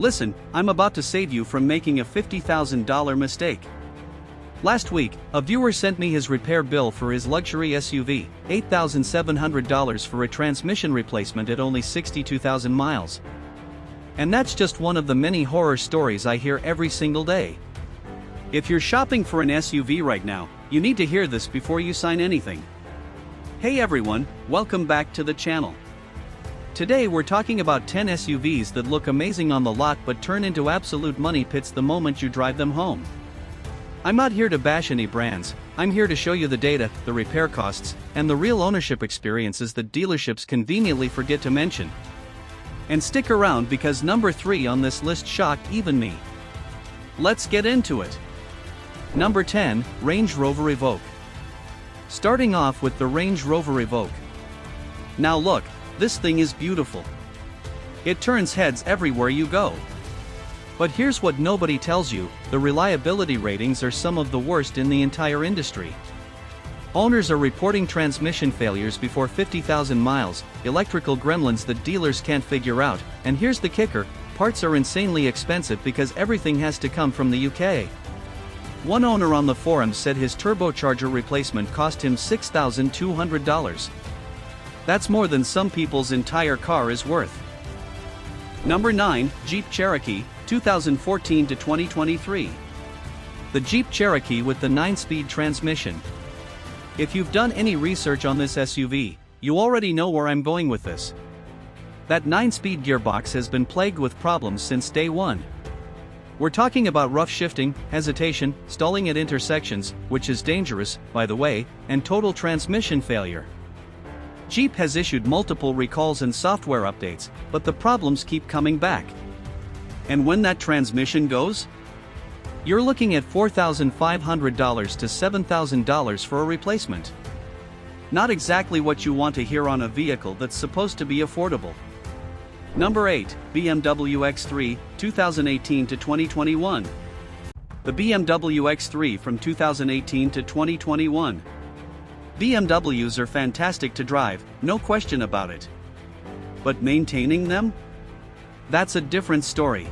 Listen, I'm about to save you from making a $50,000 mistake. Last week, a viewer sent me his repair bill for his luxury SUV, $8,700 for a transmission replacement at only 62,000 miles. And that's just one of the many horror stories I hear every single day. If you're shopping for an SUV right now, you need to hear this before you sign anything. Hey everyone, welcome back to the channel. Today we're talking about 10 SUVs that look amazing on the lot but turn into absolute money pits the moment you drive them home. I'm not here to bash any brands, I'm here to show you the data, the repair costs, and the real ownership experiences that dealerships conveniently forget to mention. And stick around because number 3 on this list shocked even me. Let's get into it. Number 10, Range Rover Evoque. Starting off with the Range Rover Evoque. Now look, this thing is beautiful. It turns heads everywhere you go. But here's what nobody tells you, the reliability ratings are some of the worst in the entire industry. Owners are reporting transmission failures before 50,000 miles, electrical gremlins that dealers can't figure out, and here's the kicker, parts are insanely expensive because everything has to come from the UK. One owner on the forums said his turbocharger replacement cost him $6,200. That's more than some people's entire car is worth. Number 9, Jeep Cherokee, 2014 to 2023. The Jeep Cherokee with the 9-speed transmission. If you've done any research on this SUV, you already know where I'm going with this. That 9-speed gearbox has been plagued with problems since day one. We're talking about rough shifting, hesitation, stalling at intersections, which is dangerous, by the way, and total transmission failure. Jeep has issued multiple recalls and software updates, but the problems keep coming back. And when that transmission goes, you're looking at $4,500 to $7,000 for a replacement. Not exactly what you want to hear on a vehicle that's supposed to be affordable. Number 8, BMW X3, 2018 to 2021. The BMW X3 from 2018 to 2021. BMWs are fantastic to drive, no question about it. But maintaining them? That's a different story.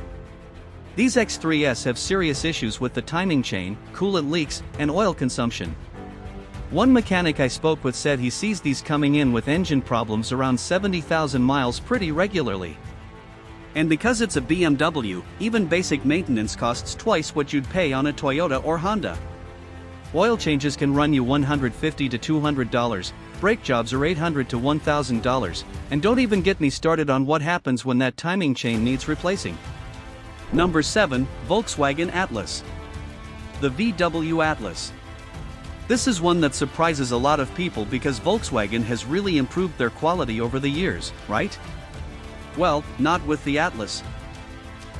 These X3s have serious issues with the timing chain, coolant leaks, and oil consumption. One mechanic I spoke with said he sees these coming in with engine problems around 70,000 miles pretty regularly. And because it's a BMW, even basic maintenance costs twice what you'd pay on a Toyota or Honda. Oil changes can run you $150 to $200, brake jobs are $800 to $1,000, and don't even get me started on what happens when that timing chain needs replacing. Number 7, Volkswagen Atlas. The VW Atlas. This is one that surprises a lot of people because Volkswagen has really improved their quality over the years, right? Well, not with the Atlas.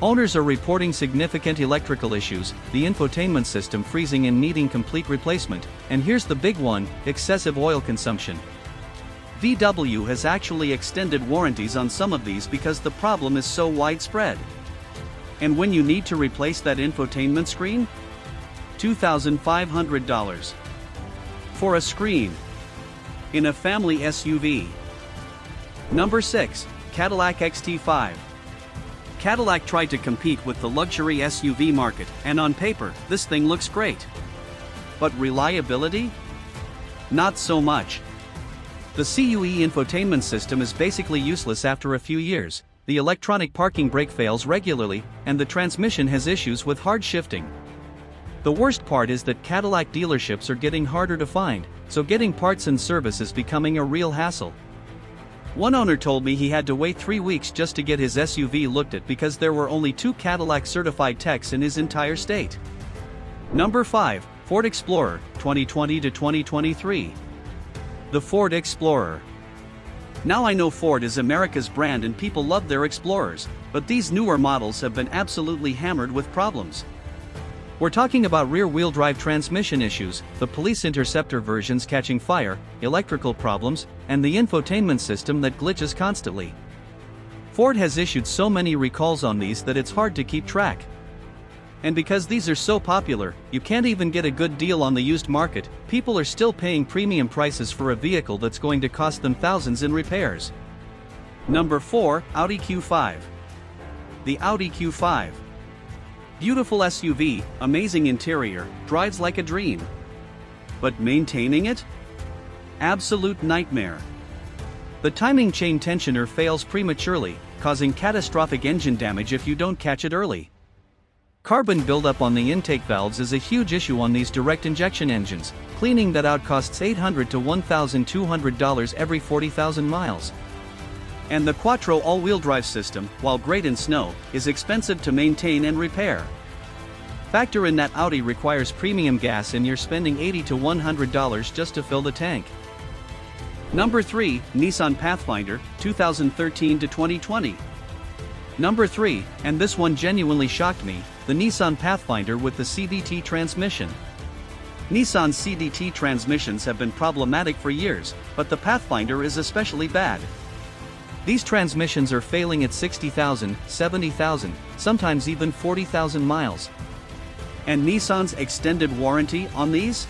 Owners are reporting significant electrical issues, the infotainment system freezing and needing complete replacement, and here's the big one, excessive oil consumption. VW has actually extended warranties on some of these because the problem is so widespread. And when you need to replace that infotainment screen? $2,500. For a screen. In a family SUV. Number 6, Cadillac XT5. Cadillac tried to compete with the luxury SUV market, and on paper, this thing looks great. But reliability? Not so much. The CUE infotainment system is basically useless after a few years, the electronic parking brake fails regularly, and the transmission has issues with hard shifting. The worst part is that Cadillac dealerships are getting harder to find, so getting parts and service is becoming a real hassle. One owner told me he had to wait 3 weeks just to get his SUV looked at because there were only 2 Cadillac certified techs in his entire state. Number 5, Ford Explorer, 2020 to 2023. The Ford Explorer. Now I know Ford is America's brand and people love their Explorers, but these newer models have been absolutely hammered with problems. We're talking about rear-wheel drive transmission issues, the police interceptor versions catching fire, electrical problems, and the infotainment system that glitches constantly. Ford has issued so many recalls on these that it's hard to keep track. And because these are so popular, you can't even get a good deal on the used market, people are still paying premium prices for a vehicle that's going to cost them thousands in repairs. Number 4, Audi Q5. the Audi Q5. Beautiful SUV, amazing interior, drives like a dream. But maintaining it? Absolute nightmare. The timing chain tensioner fails prematurely, causing catastrophic engine damage if you don't catch it early. Carbon buildup on the intake valves is a huge issue on these direct injection engines. Cleaning that out costs $800 to $1,200 every 40,000 miles. And the Quattro all-wheel drive system, while great in snow, is expensive to maintain and repair. Factor in that Audi requires premium gas and you're spending $80 to $100 just to fill the tank. Number 3, Nissan Pathfinder, 2013 to 2020. Number 3, and this one genuinely shocked me, the Nissan Pathfinder with the CVT transmission. Nissan's CVT transmissions have been problematic for years, but the Pathfinder is especially bad. These transmissions are failing at 60,000, 70,000, sometimes even 40,000 miles. And Nissan's extended warranty on these?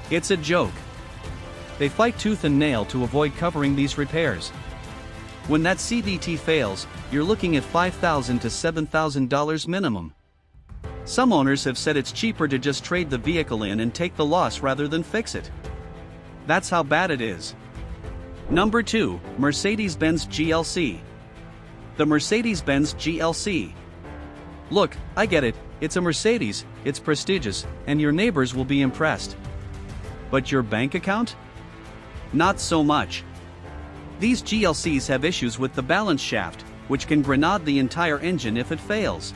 It's a joke. They fight tooth and nail to avoid covering these repairs. When that CVT fails, you're looking at $5,000 to $7,000 minimum. Some owners have said it's cheaper to just trade the vehicle in and take the loss rather than fix it. That's how bad it is. Number 2, Mercedes-Benz GLC. The Mercedes-Benz GLC. Look, I get it, it's a Mercedes, it's prestigious, and your neighbors will be impressed. But your bank account? Not so much. These GLCs have issues with the balance shaft, which can grenade the entire engine if it fails.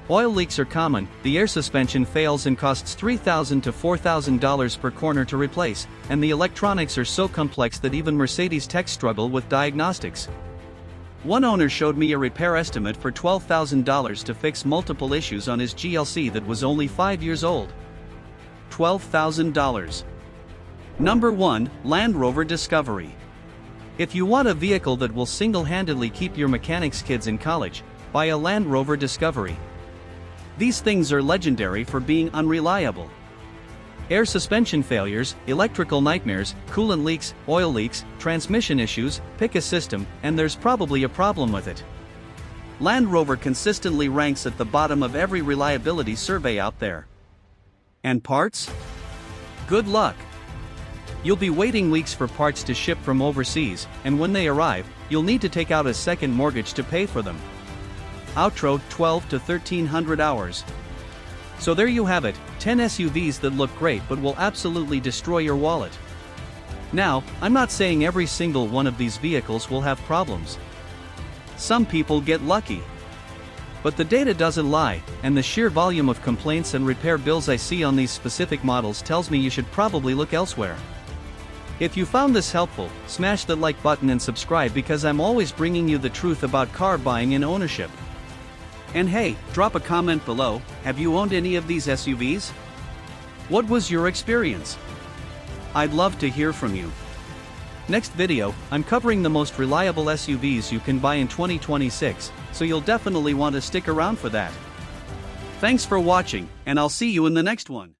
Oil leaks are common, the air suspension fails and costs $3,000 to $4,000 per corner to replace, and the electronics are so complex that even Mercedes techs struggle with diagnostics. One owner showed me a repair estimate for $12,000 to fix multiple issues on his GLC that was only 5 years old. $12,000. Number 1, Land Rover Discovery. If you want a vehicle that will single-handedly keep your mechanics' kids in college, buy a Land Rover Discovery. These things are legendary for being unreliable. Air suspension failures, electrical nightmares, coolant leaks, oil leaks, transmission issues, pick a system, and there's probably a problem with it. Land Rover consistently ranks at the bottom of every reliability survey out there. And parts? Good luck. You'll be waiting weeks for parts to ship from overseas, and when they arrive, you'll need to take out a second mortgage to pay for them. Outro, 12 to 1300 hours. So there you have it, 10 SUVs that look great but will absolutely destroy your wallet. Now, I'm not saying every single one of these vehicles will have problems. Some people get lucky. But the data doesn't lie, and the sheer volume of complaints and repair bills I see on these specific models tells me you should probably look elsewhere. If you found this helpful, smash the like button and subscribe because I'm always bringing you the truth about car buying and ownership. And hey, drop a comment below, have you owned any of these SUVs? What was your experience? I'd love to hear from you. Next video, I'm covering the most reliable SUVs you can buy in 2026, so you'll definitely want to stick around for that. Thanks for watching, and I'll see you in the next one.